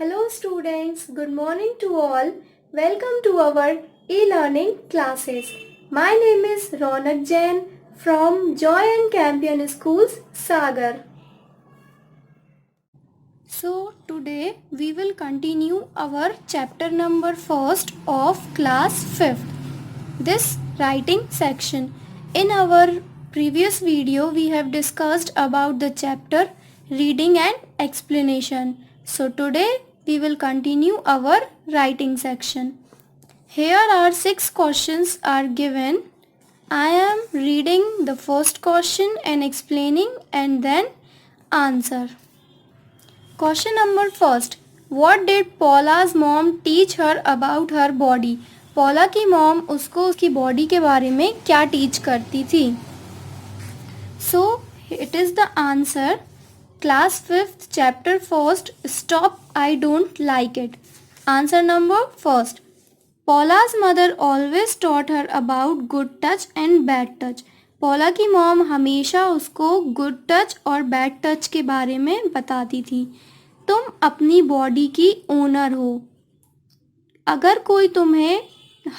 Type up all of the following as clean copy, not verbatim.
Hello students, good morning to all. Welcome to our e-learning classes. My name is Ronak Jain from Joy and Campion Schools, Sagar. So today we will continue our chapter number 1st of class 5th. This writing section. In our previous video we have discussed about the chapter reading and explanation. So today we will continue our writing section. Here are 6 questions are given. I am reading the first question and explaining and then answer. Question number first. What did Paula's mom teach her about her body? पौला की mom उसको उसकी body के बारे में क्या teach करती थी? So it is the answer. Class 5th chapter 1st. Stop, I don't like it. Answer number first. Paula's mother always taught her about good touch and bad touch. पौला की mom हमेशा उसको good touch और bad touch के बारे में बताती थी. तुम अपनी बॉडी की ओनर हो. अगर कोई तुम्हें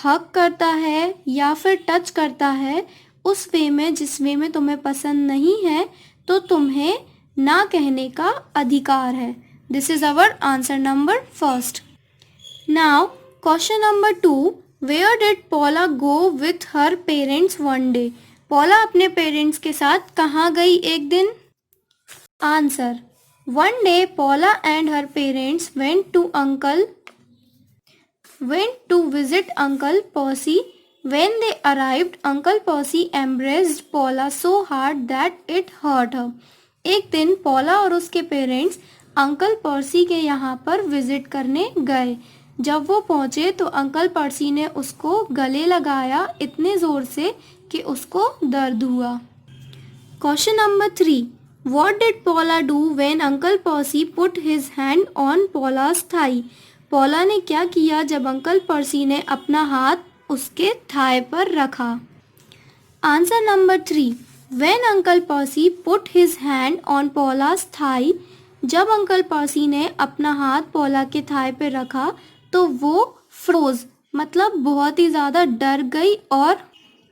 हक करता है या फिर टच करता है उस वे में जिस वे में तुम्हें पसंद नहीं है तो तुम्हें ना कहने का अधिकार है. This is our answer number first. Now question number 2. Where did Paula go with her parents one day? Paula अपने पेरेंट्स के साथ कहाँ गई एक दिन? Answer. One day Paula and her parents went to visit Uncle Percy. When they arrived, Uncle Percy embraced Paula so hard that it hurt her. एक दिन पौला और उसके पेरेंट्स अंकल पर्सी के यहाँ पर विजिट करने गए. जब वो पहुँचे तो अंकल पर्सी ने उसको गले लगाया इतने ज़ोर से कि उसको दर्द हुआ. Question number 3. What did Paula do when Uncle Percy put his hand on Paula's thigh? पौला ने क्या किया जब अंकल पर्सी ने अपना हाथ उसके थाई पर रखा? Answer number 3. When Uncle Percy put his hand on Paula's thigh, जब अंकल पर्सी ने अपना हाथ पौला के थाई पर रखा तो वो फ्रोज मतलब बहुत ही ज़्यादा डर गई और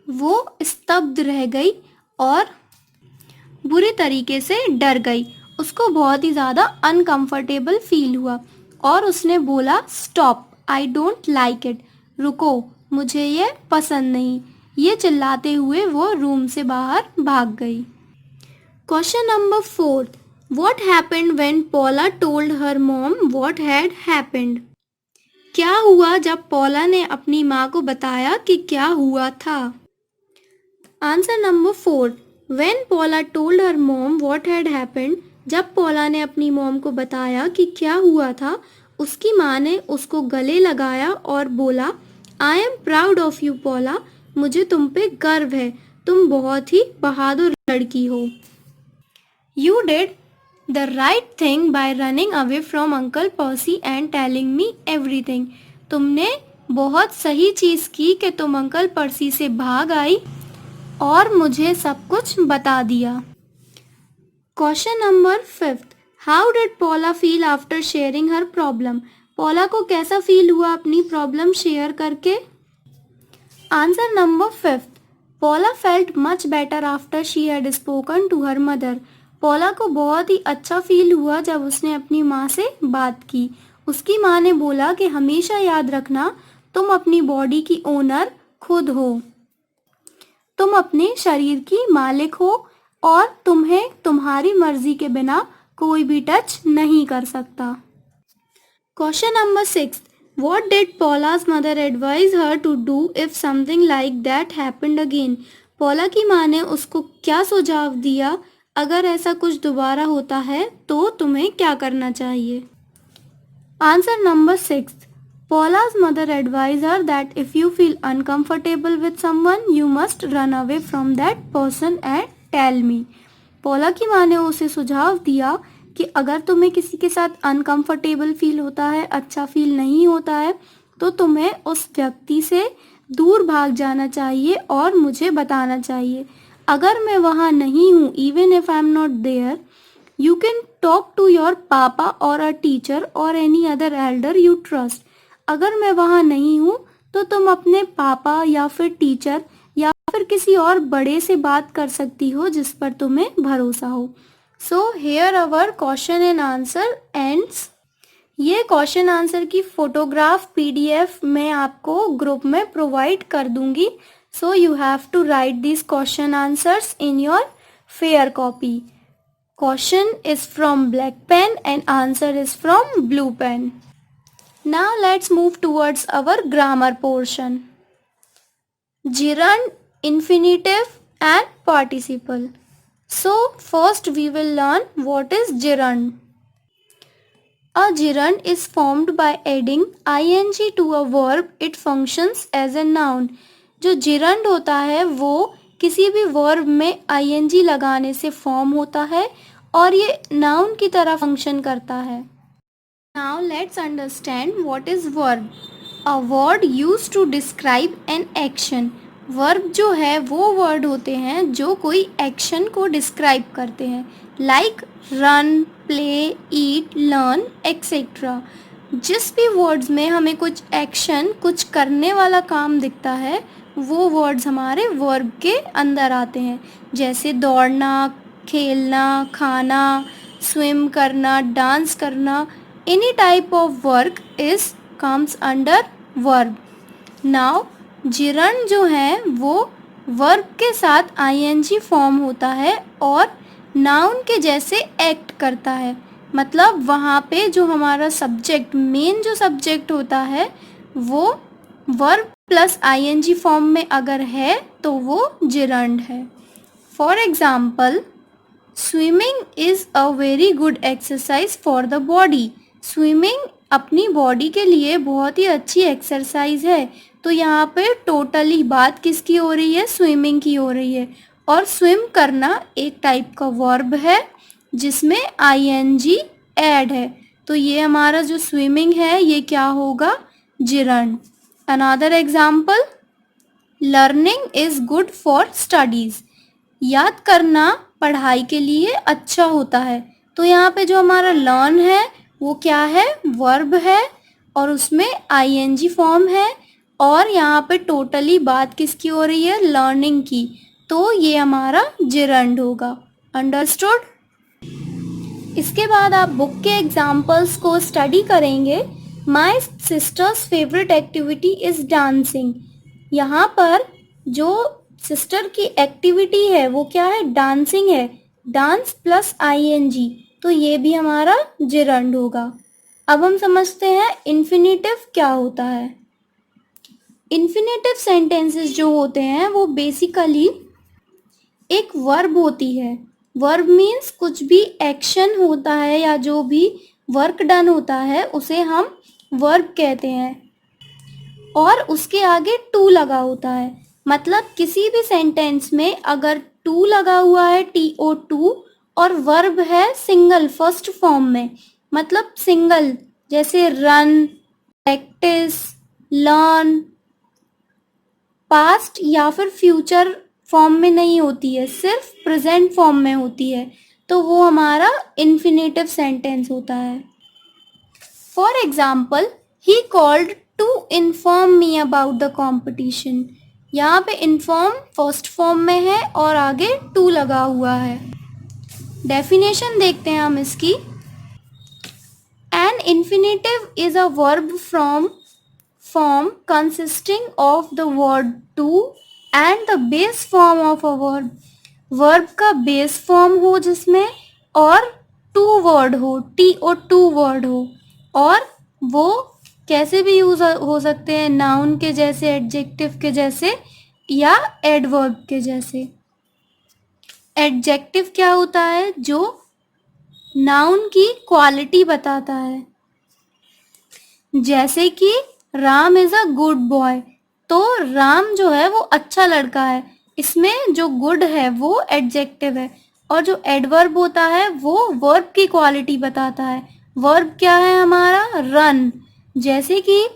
वो स्तब्ध रह गई और बुरी तरीके से डर गई. उसको बहुत ही ज़्यादा अनकंफर्टेबल फील हुआ और उसने बोला stop, I don't like it. रुको, मुझे ये पसंद नहीं. ये चिल्लाते हुए वो रूम से बाहर भाग गई. Question number 4. What happened when Paula told her mom what had happened? क्या हुआ जब पौला ने अपनी माँ को बताया कि क्या हुआ था? Answer number 4. When Paula told her mom what had happened, जब पौला ने अपनी मॉम को बताया कि क्या हुआ था उसकी माँ ने उसको गले लगाया और बोला I am proud of you पौला, मुझे तुम पे गर्व है, तुम बहुत ही बहादुर लड़की हो. You did the right thing by running away from Uncle Percy and telling me everything. तुमने बहुत सही चीज़ की कि तुम अंकल पर्सी से भाग आई और मुझे सब कुछ बता दिया. Question number 5. How did Paula feel after sharing her problem? Paula को कैसा फील हुआ अपनी प्रॉब्लम शेयर करके? Answer number 5. Paula felt much better after she had spoken to her mother. Paula को बहुत ही अच्छा फील हुआ जब उसने अपनी माँ से बात की. उसकी माँ ने बोला कि हमेशा याद रखना तुम अपनी बॉडी की ओनर खुद हो, तुम अपने शरीर की मालिक हो और तुम्हें तुम्हारी मर्जी के बिना कोई भी टच नहीं कर सकता. Question number 6. What did Paula's mother advise her to do if something like that happened again? पौला की माँ ने उसको क्या सुझाव दिया अगर ऐसा कुछ दोबारा होता है तो तुम्हें क्या करना चाहिए? Answer number 6. Paula's mother advised her that if you feel uncomfortable with someone, you must run away from that person and tell me. पौला की माँ ने उसे सुझाव दिया कि अगर तुम्हें किसी के साथ अनकंफर्टेबल फील होता है, अच्छा फील नहीं होता है, तो तुम्हें उस व्यक्ति से दूर भाग जाना चाहिए और मुझे बताना चाहिए. अगर मैं वहाँ नहीं हूँ, even if I am not there, You can talk to your papa or a teacher or any other elder you trust. अगर मैं वहाँ नहीं हूँ तो तुम अपने पापा या फिर टीचर या फिर किसी और बड़े से बात कर सकती हो जिस पर तुम्हें भरोसा हो. So here our question and answer ends. ये क्वेश्चन आंसर की फोटोग्राफ पीडीएफ मैं आपको ग्रुप में प्रोवाइड कर दूंगी. So you have to write this question answers in your fair copy. Question is from black pen and answer is from blue pen. Now let's move towards our grammar portion. gerund, infinitive and participle. So first we will learn what is gerund. A gerund is formed by adding ing to a verb. It functions as a noun. जो gerund होता है वो किसी भी verb में ing लगाने से form होता है और ये noun की तरह function करता है. Now let's understand what is verb. A word used to describe an action. Verb जो है वो word होते हैं जो कोई action को describe करते हैं. Like run, play, eat, learn, etc. जिस भी वर्ड्स में हमें कुछ एक्शन, कुछ करने वाला काम दिखता है वो वर्ड्स हमारे वर्ब के अंदर आते हैं. जैसे दौड़ना, खेलना, खाना, स्विम करना, डांस करना. Any type of work is comes under verb. Now gerund जो है वो वर्ब के साथ ing फॉर्म होता है और नाउन के जैसे एक्ट करता है. मतलब वहाँ पे जो हमारा सब्जेक्ट, मेन जो सब्जेक्ट होता है वो वर्ब प्लस ing फॉर्म में अगर है तो वो gerund है. For example, swimming is a very good exercise for the body. Swimming अपनी बॉडी के लिए बहुत ही अच्छी एक्सरसाइज है. तो यहाँ पे टोटली बात किसकी हो रही है? स्विमिंग की हो रही है. और स्विम करना एक टाइप का वर्ब है जिसमें ing ऐड है. तो ये हमारा जो स्विमिंग है ये क्या होगा? gerund. Another example, learning is good for studies. याद करना पढ़ाई के लिए अच्छा होता है. तो यहाँ पे जो हमारा लर्न है वो क्या है? वर्ब है और उसमें ing फॉर्म है और यहाँ पे टोटली बात किसकी हो रही है? लर्निंग की. तो ये हमारा gerund होगा. अंडरस्टूड? इसके बाद आप बुक के एग्जाम्पल्स को स्टडी करेंगे. My sister's favourite activity is dancing. यहाँ पर जो सिस्टर की एक्टिविटी है वो क्या है? डांसिंग है. Dance plus ing. तो ये भी हमारा gerund होगा. अब हम समझते हैं इन्फिनेटिव क्या होता है. इन्फिनेटिव सेंटेंसेस जो होते हैं वो बेसिकली एक वर्ब होती है. वर्ब मीन्स कुछ भी एक्शन होता है या जो भी वर्क डन होता है उसे हम वर्ब कहते हैं और उसके आगे टू लगा होता है. मतलब किसी भी सेंटेंस में अगर टू लगा हुआ है, TO2, और वर्ब है सिंगल फर्स्ट फॉर्म में, मतलब सिंगल, जैसे रन, प्रैक्टिस, लर्न, पास्ट या फिर फ्यूचर फॉर्म में नहीं होती है, सिर्फ प्रेजेंट फॉर्म में होती है, तो वो हमारा इन्फिनेटिव सेंटेंस होता है. For example, he called to inform me about the competition. यहाँ पे इन्फॉर्म फर्स्ट फॉर्म में है और आगे टू लगा हुआ है. डेफिनेशन देखते हैं हम इसकी. An infinitive is a verb from form consisting of the word to and the base form of a verb. verb का base form हो जिसमें और to word हो, TO2 word हो, और वो कैसे भी यूज हो सकते हैं? noun के जैसे, adjective के जैसे या adverb के जैसे. adjective क्या होता है? जो noun की क्वालिटी बताता है. जैसे कि Ram is a good boy. तो राम जो है वो अच्छा लड़का है. इसमें जो गुड है वो एडजेक्टिव है और जो एडवर्ब होता है वो वर्ब की क्वालिटी बताता है. वर्ब क्या है हमारा? रन. जैसे कि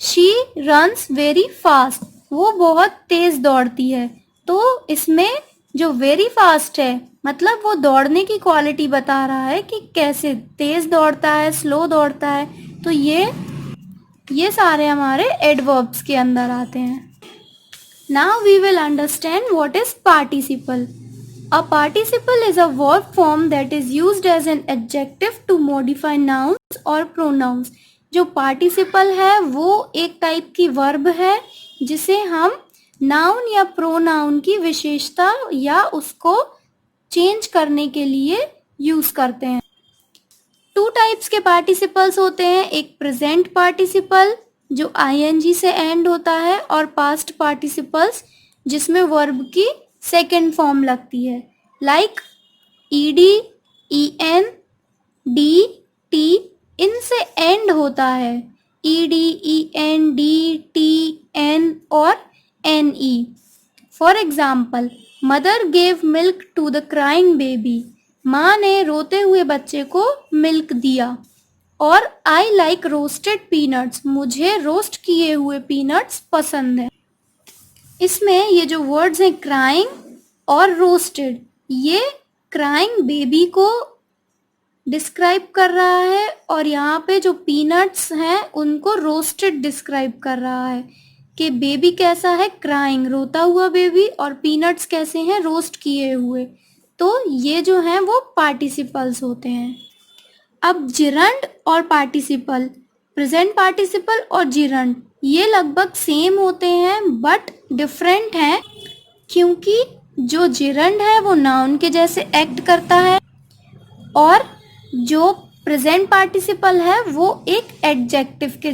शी रन्स वेरी फास्ट. वो बहुत तेज दौड़ती है. तो इसमें जो वेरी फास्ट है मतलब वो दौड़ने की क्वालिटी बता रहा है कि कैसे तेज दौड़ता है, स्लो दौड़ता है। तो ये सारे हमारे एडवर्ब्स के अंदर आते हैं। Now we will understand what is participle. A participle is a verb form that is used as an adjective to modify nouns or pronouns. जो participle है वो एक टाइप की verb है जिसे हम noun या pronoun की विशेषता या उसको चेंज करने के लिए यूज करते हैं। टू टाइप्स के पार्टिसिपल्स होते हैं, एक प्रेजेंट पार्टिसिपल जो आईएनजी से एंड होता है और पास्ट पार्टिसिपल्स जिसमें वर्ब की सेकेंड फॉर्म लगती है, like ED, EN, D, T, इनसे एंड होता है, ED, EN, D, T, N और N E. For example, mother gave milk to the crying baby, माँ ने रोते हुए बच्चे को मिल्क दिया। और आई लाइक रोस्टेड पीनट्स, मुझे रोस्ट किए हुए पीनट्स पसंद है। इसमें ये जो वर्ड्स हैं क्राइंग और रोस्टेड, ये क्राइंग बेबी को डिस्क्राइब कर रहा है और यहाँ पे जो पीनट्स हैं उनको रोस्टेड डिस्क्राइब कर रहा है कि बेबी कैसा है, क्राइंग रोता हुआ बेबी, और पीनट्स कैसे हैं, रोस्ट किए हुए। तो ये जो हैं वो पार्टिसिपल्स होते हैं। अब जिरंड और पार्टिसिपल, प्रेजेंट पार्टिसिपल और जिरंड, ये लगभग सेम होते हैं बट डिफरेंट हैं, क्योंकि जो जिरंड है वो नाउन के जैसे एक्ट करता है और जो प्रेजेंट पार्टिसिपल है वो एक एडजेक्टिव के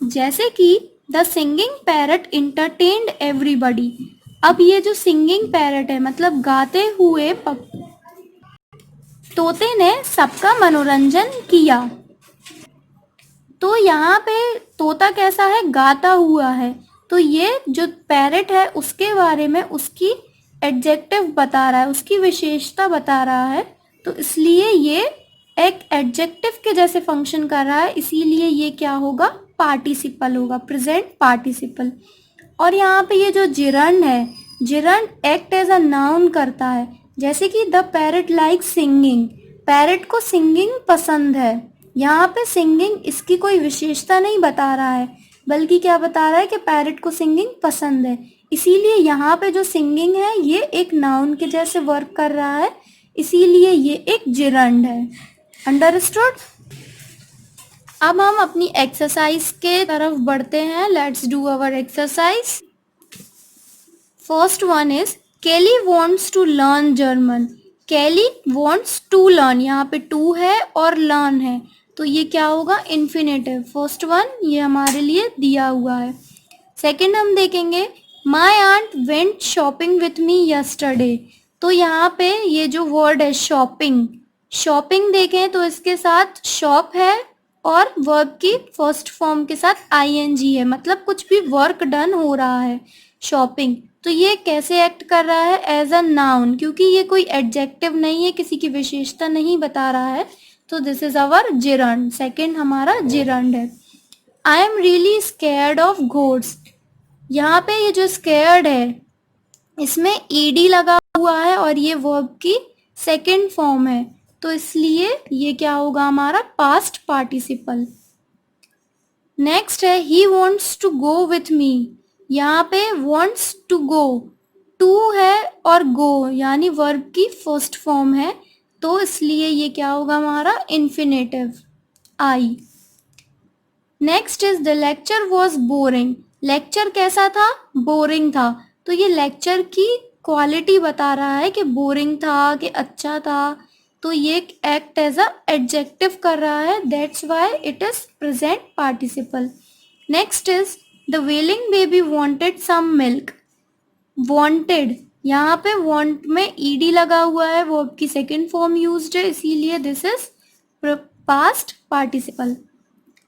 जैसे कि the singing parrot entertained everybody. अब ये जो सिंगिंग पैरट है मतलब गाते हुए तोते ने सबका मनोरंजन किया। तो यहाँ पे तोता कैसा है, गाता हुआ है। तो ये जो पैरट है उसके बारे में उसकी एडजेक्टिव बता रहा है, उसकी विशेषता बता रहा है, तो इसलिए ये एक एडजेक्टिव के जैसे फंक्शन कर रहा है, इसीलिए ये क्या होगा, पार्टिसिपल होगा, प्रेजेंट पार्टिसिपल। और यहाँ पे ये जो जिरंड है, gerund act as a noun करता है, जैसे कि the parrot like singing, parrot को सिंगिंग पसंद है। यहाँ पे सिंगिंग इसकी कोई विशेषता नहीं बता रहा है, बल्कि क्या बता रहा है कि पैरट को सिंगिंग पसंद है, इसीलिए यहाँ पे जो सिंगिंग है ये एक नाउन के जैसे वर्क कर रहा है, इसीलिए ये एक जिरंड है। अंडरस्टूड? अब हम अपनी एक्सरसाइज के तरफ बढ़ते हैं। Let's do our exercise. First one is केली वॉन्ट्स टू लर्न जर्मन। केली वॉन्ट्स टू लर्न, यहाँ पे टू है और लर्न है, तो ये क्या होगा, इन्फिनेटिव। फर्स्ट वन ये हमारे लिए दिया हुआ है। सेकंड हम देखेंगे, my aunt went shopping with me yesterday. तो यहाँ पे ये जो वर्ड है शॉपिंग, शॉपिंग देखें तो इसके साथ शॉप है और वर्ब की फर्स्ट फॉर्म के साथ आईएनजी है, मतलब कुछ भी वर्क डन हो रहा है, शॉपिंग। तो ये कैसे एक्ट कर रहा है, एज अ नाउन, क्योंकि ये कोई एडजेक्टिव नहीं है, किसी की विशेषता नहीं बता रहा है, तो this is our gerund. Second हमारा जिरंड है। I am really scared of ghosts. यहाँ पे ये जो स्केयर्ड है इसमें ईडी लगा हुआ है और ये वर्ब की सेकंड फॉर्म है, तो इसलिए ये क्या होगा, हमारा पास्ट पार्टिसिपल। नेक्स्ट है he wants to go with me. यहाँ पे वॉन्ट्स टू गो, टू है और गो यानी वर्ब की फर्स्ट फॉर्म है, तो इसलिए ये क्या होगा, हमारा infinitive, I. Next is the lecture was boring. Lecture कैसा था, बोरिंग था, तो ये लेक्चर की क्वालिटी बता रहा है कि बोरिंग था कि अच्छा था, तो ये एक्ट एज अ एडजेक्टिव कर रहा है, that's why it is present participle. Next is the wailing baby wanted some milk. Wanted, यहाँ पे वांट में ईडी लगा हुआ है, वर्ब की सेकंड फॉर्म यूज्ड है, इसीलिए this is past participle.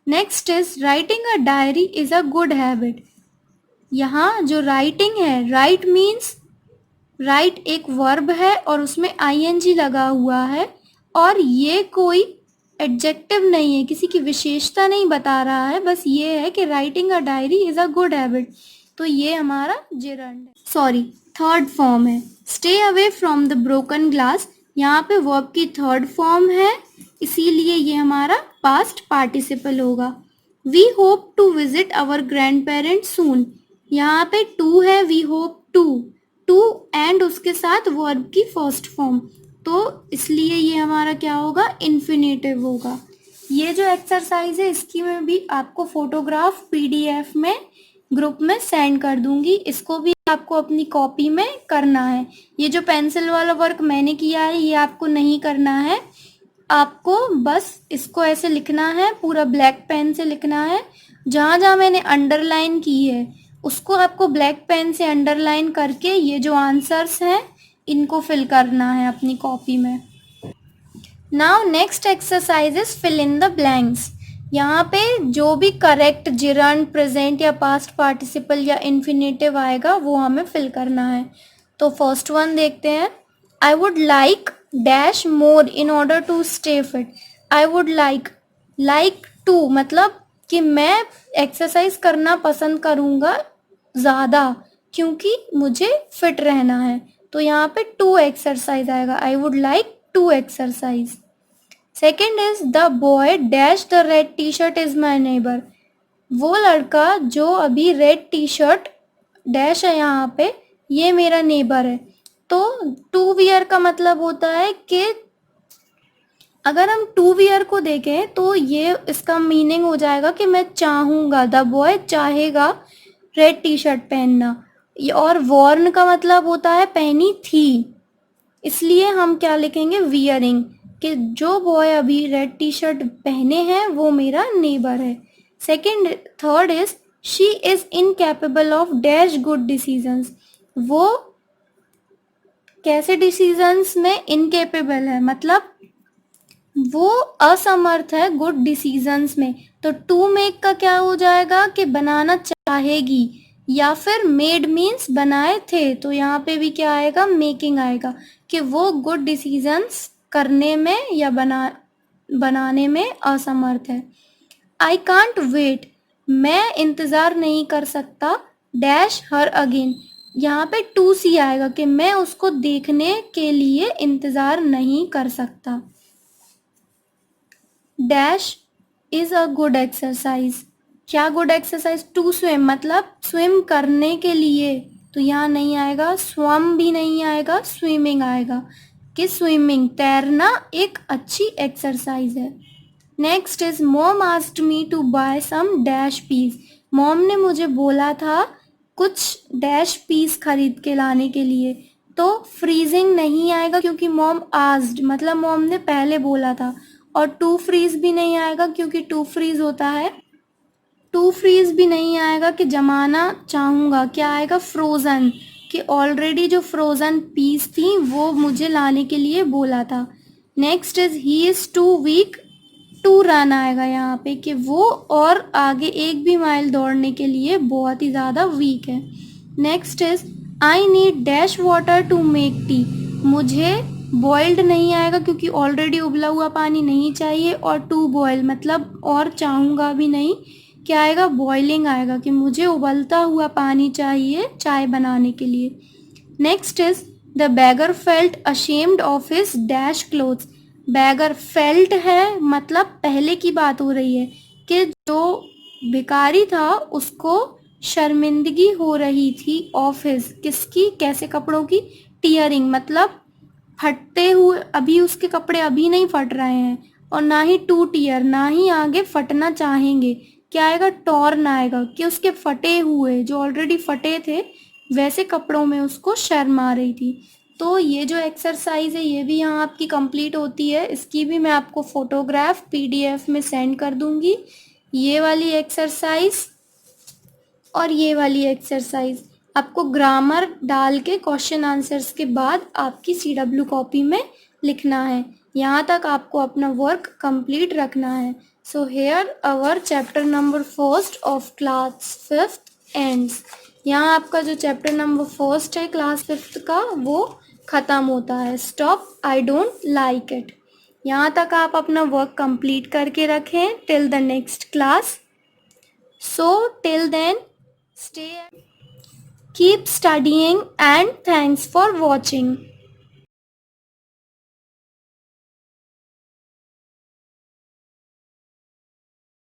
Next is writing a diary is a good habit. यहाँ जो राइटिंग है, राइट मीन्स, राइट एक वर्ब है और उसमें आईएनजी लगा हुआ है, और ये कोई एडजेक्टिव नहीं है, किसी की विशेषता नहीं बता रहा है, बस ये है कि writing a diary is a good habit, तो ये हमारा जिरंड है। सॉरी, थर्ड फॉर्म है। Stay away from the broken glass, यहाँ पे वर्ब की थर्ड फॉर्म है, इसीलिए ये हमारा पास्ट पार्टिसिपल होगा। We hope to visit our grandparents soon, यहाँ पे टू है, वी होप टू एंड उसके साथ वर्ब की फर्स्ट फॉर्म, तो इसलिए ये हमारा क्या होगा, इन्फिनेटिव होगा। ये जो एक्सरसाइज है इसकी मैं भी आपको फोटोग्राफ पीडीएफ में ग्रुप में सेंड कर दूंगी, इसको भी आपको अपनी कॉपी में करना है। ये जो पेंसिल वाला वर्क मैंने किया है ये आपको नहीं करना है, आपको बस इसको ऐसे लिखना है, पूरा ब्लैक पेन से लिखना है। जहाँ जहाँ मैंने अंडरलाइन की है उसको आपको ब्लैक पेन से अंडरलाइन करके ये जो आंसर्स हैं इनको फिल करना है अपनी कॉपी में। Now next exercise is fill in the blanks. यहाँ पे जो भी करेक्ट जिरंड, प्रेजेंट या पास्ट पार्टिसिपल या इन्फिनेटिव आएगा वो हमें फिल करना है। तो फर्स्ट वन देखते हैं। I would like dash more in order to stay fit. I would like to मतलब कि मैं एक्सरसाइज करना पसंद करूँगा ज़्यादा क्योंकि मुझे फिट रहना है, तो यहाँ पे टू एक्सरसाइज आएगा। I would like to exercise. Second is the boy dash the red T shirt is my neighbour. वो लड़का जो अभी रेड टी शर्ट डैश है यहाँ पे, ये मेरा नेबर है। तो टू वियर का मतलब होता है कि अगर हम टू वियर को देखें तो ये इसका मीनिंग हो जाएगा कि मैं चाहूँगा, द बॉय चाहेगा रेड टी शर्ट पहनना। और वॉर्न का मतलब होता है पहनी थी, इसलिए हम क्या लिखेंगे, वियरिंग, कि जो बॉय अभी रेड टी शर्ट पहने हैं वो मेरा नेबर है। Third is she is incapable of dash good decisions. वो कैसे डिसीजंस में इनकेपेबल है, मतलब वो असमर्थ है गुड डिसीजंस में। तो टू मेक का क्या हो जाएगा कि बनाना चाहेगी, या फिर मेड मीन्स बनाए थे, तो यहाँ पे भी क्या आएगा, मेकिंग आएगा, कि वो गुड डिसीजंस करने में या बनाने में असमर्थ है। आई कांट वेट, मैं इंतज़ार नहीं कर सकता डैश हर अगेन। यहाँ पे टू सी आएगा कि मैं उसको देखने के लिए इंतज़ार नहीं कर सकता। Dash is a good exercise, क्या गुड एक्सरसाइज, टू स्विम मतलब स्विम करने के लिए, तो यहाँ नहीं आएगा, स्वम भी नहीं आएगा, स्विमिंग आएगा, कि स्विमिंग तैरना एक अच्छी एक्सरसाइज है। Next is mom asked me to buy some dash piece. Mom ने मुझे बोला था कुछ डैश पीस खरीद के लाने के लिए, तो फ्रीजिंग नहीं आएगा क्योंकि मॉम आस्क्ड मतलब मॉम ने पहले बोला था, और टू फ्रीज भी नहीं आएगा क्योंकि टू फ्रीज होता है, टू फ्रीज भी नहीं आएगा कि जमाना चाहूँगा, क्या आएगा, फ्रोज़न, कि ऑलरेडी जो फ्रोज़न पीस थी वो मुझे लाने के लिए बोला था। Next is he is too weak to run आएगा यहाँ पे, कि वो और आगे एक भी माइल दौड़ने के लिए बहुत ही ज़्यादा वीक है। Next is I need dash water to make tea. मुझे बॉइल्ड नहीं आएगा क्योंकि ऑलरेडी उबला हुआ पानी नहीं चाहिए, और टू बॉयल मतलब और चाहूँगा भी नहीं, क्या आएगा, बॉइलिंग आएगा, कि मुझे उबलता हुआ पानी चाहिए चाय बनाने के लिए। Next is the beggar felt ashamed of his dash clothes. Beggar felt है मतलब पहले की बात हो रही है कि जो भिखारी था उसको शर्मिंदगी हो रही थी, ऑफ हिज किसकी, कैसे कपड़ों की, टीयरिंग मतलब फटते हुए, अभी उसके कपड़े अभी नहीं फट रहे हैं, और ना ही टू टीयर, ना ही आगे फटना चाहेंगे, क्या आएगा, टॉर्न आएगा, कि उसके फटे हुए जो ऑलरेडी फटे थे वैसे कपड़ों में उसको शर्म आ रही थी। तो ये जो एक्सरसाइज है ये भी यहाँ आपकी कंप्लीट होती है, इसकी भी मैं आपको फोटोग्राफ पीडीएफ में सेंड कर दूंगी। ये वाली एक्सरसाइज और ये वाली एक्सरसाइज आपको ग्रामर डाल के क्वेश्चन आंसर्स के बाद आपकी CW कॉपी में लिखना है। यहाँ तक आपको अपना वर्क कंप्लीट रखना है। So here our chapter number first of class 5th ends. यहाँ आपका जो चैप्टर नंबर फर्स्ट है क्लास 5th का वो ख़त्म होता है। Stop, I don't like it. यहाँ तक आप अपना वर्क कंप्लीट करके रखें till the next class. So till then, stay Keep studying and thanks for watching.